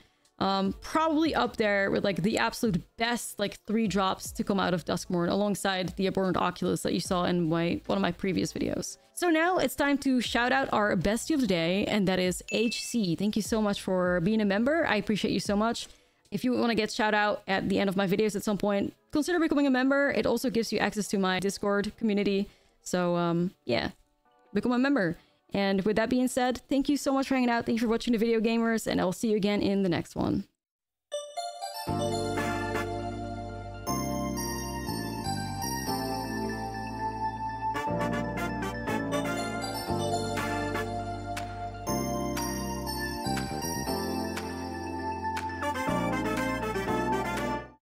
probably up there with like the absolute best like 3 drops to come out of Duskmourn alongside the Abhorrent Oculus that you saw in one of my previous videos. So now it's time to shout out our bestie of the day, and that is HC. Thank you so much for being a member. I appreciate you so much. If you want to get shout out at the end of my videos at some point, consider becoming a member. It also gives you access to my Discord community. So yeah, become a member. And with that being said, thank you so much for hanging out. Thank you for watching the video, gamers, and I'll see you again in the next one.